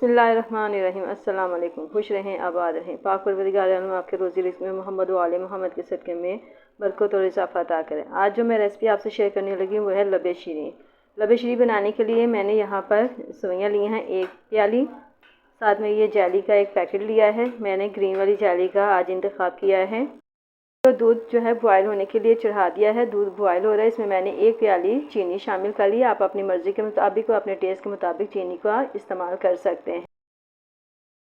बिस्मिल्लाहिर्रहमानिर्रहीम। अस्सलाम वालेकुम। खुश रहें, आबाद रहें। पाक परवरदिगार आलम आपके रोज़ी रिज़्क़ में मोहम्मद व आले मोहम्मद के सदक़े में बरकत और इज़ाफ़ा अता करें। आज जो मैं रेसिपी आपसे शेयर करने लगी हूँ वो है लबे शीरी। लबे शीरी बनाने के लिए मैंने यहाँ पर सेवइयाँ ली हैं 1 प्याली, साथ में ये जाली का 1 पैकेट लिया है। मैंने ग्रीन वाली जाली का आज इंतखाब किया है। तो दूध जो है बॉयल होने के लिए चढ़ा दिया है। दूध बॉयल हो रहा है, इसमें मैंने 1 प्याली चीनी शामिल कर ली। आप अपनी मर्ज़ी के मुताबिक और अपने टेस्ट के मुताबिक चीनी का इस्तेमाल कर सकते हैं।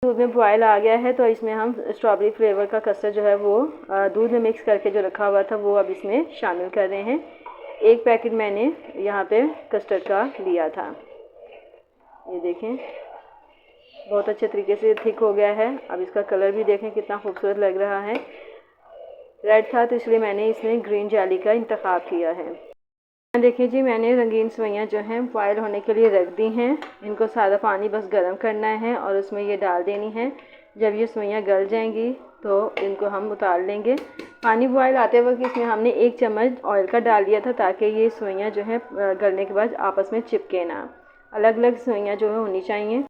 दूध में बॉयल आ गया है तो इसमें हम स्ट्रॉबेरी फ्लेवर का कस्टर्ड जो है वो दूध में मिक्स करके जो रखा हुआ था वो अब इसमें शामिल कर रहे हैं। 1 पैकेट मैंने यहाँ पे कस्टर्ड का लिया था। ये देखें, बहुत अच्छे तरीके से थिक हो गया है। अब इसका कलर भी देखें कितना खूबसूरत लग रहा है। रेड था तो इसलिए मैंने इसमें ग्रीन जाली का इंतखाब किया है। देखिए जी, मैंने रंगीन सेवइयाँ जो हैं बॉयल होने के लिए रख दी हैं। इनको सादा पानी बस गर्म करना है और उसमें ये डाल देनी है। जब ये सेवइयाँ गल जाएंगी तो इनको हम उतार लेंगे। पानी बॉयल आते वक्त इसमें हमने 1 चम्मच ऑयल का डाल दिया था ताकि ये सेवइयाँ जो हैं गलने के बाद आपस में चिपके ना। अलग अलग सेवइयाँ जो है होनी चाहिए।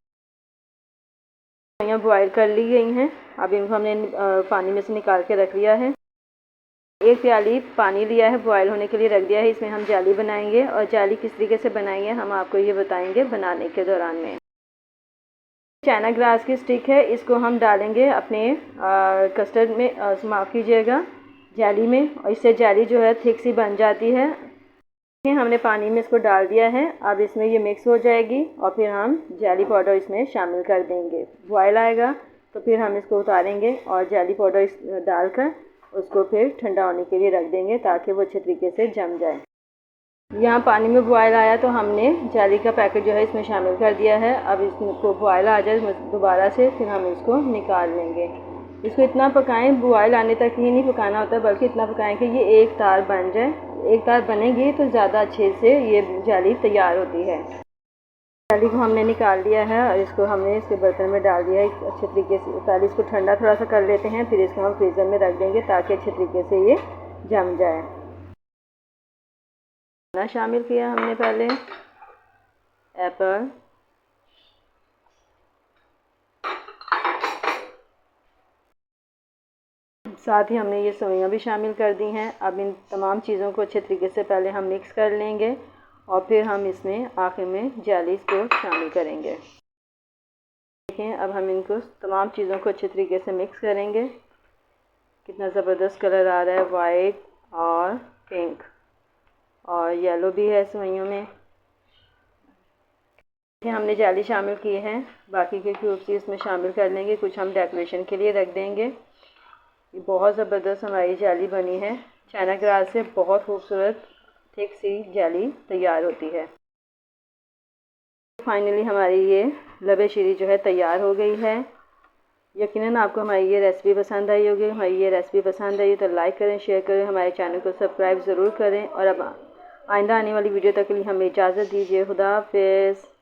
सेवइयाँ बॉयल कर ली गई हैं। अब इनको हमने पानी में से निकाल के रख लिया है। 1 प्याली पानी लिया है, बॉयल होने के लिए रख दिया है। इसमें हम जाली बनाएंगे और जाली किस तरीके से बनाएंगे हम आपको ये बताएंगे बनाने के दौरान में। चाइना ग्रास की स्टिक है, इसको हम डालेंगे अपने कस्टर्ड में, माफ़ कीजिएगा, जाली में, और इससे जाली जो है थिक सी बन जाती है। हमने पानी में इसको डाल दिया है। अब इसमें ये मिक्स हो जाएगी और फिर हम जाली पाउडर इसमें शामिल कर देंगे। बॉयल आएगा तो फिर हम इसको उतारेंगे और जाली पाउडर डालकर उसको फिर ठंडा होने के लिए रख देंगे ताकि वो अच्छे तरीके से जम जाए। यहाँ पानी में बॉयल आया तो हमने जाली का पैकेट जो है इसमें शामिल कर दिया है। अब इसको बॉयल आ जाए दोबारा से फिर हम इसको निकाल लेंगे। इसको इतना पकाएं, बॉयल आने तक ही नहीं पकाना होता बल्कि इतना पकाएं कि ये एक तार बन जाए। एक तार बनेगी तो ज़्यादा अच्छे से ये जाली तैयार होती है। जाली को हमने निकाल लिया है और इसको हमने इसके बर्तन में डाल दिया है अच्छे तरीके से। पहले इसको ठंडा थोड़ा सा कर लेते हैं, फिर इसको हम फ्रीज़र में रख देंगे ताकि अच्छे तरीके से ये जम जाए। शामिल किया हमने पहले एप्पल, साथ ही हमने ये सेवइयाँ भी शामिल कर दी हैं। अब इन तमाम चीज़ों को अच्छे तरीके से पहले हम मिक्स कर लेंगे और फिर हम इसमें आखिर में जाली को शामिल करेंगे। देखें, अब हम इनको तमाम चीज़ों को अच्छे तरीके से मिक्स करेंगे। कितना ज़बरदस्त कलर आ रहा है, वाइट और पिंक और येलो भी है सेवइयों में। हमने जाली शामिल की है, बाकी के क्यूब्स इसमें शामिल कर लेंगे। कुछ हम डेकोरेशन के लिए रख देंगे। ये बहुत ज़बरदस्त हमारी जाली बनी है। चाइना ग्रास से बहुत खूबसूरत थिक सी जाली तैयार होती है। फाइनली हमारी ये लबे शीरी जो है तैयार हो गई है। यकीनन आपको हमारी ये रेसिपी पसंद आई होगी। हमारी ये रेसिपी पसंद आई तो लाइक करें, शेयर करें, हमारे चैनल को सब्सक्राइब ज़रूर करें और अब आइंदा आने वाली वीडियो तक के लिए हमें इजाज़त दीजिए। खुदा हाफ़िज़।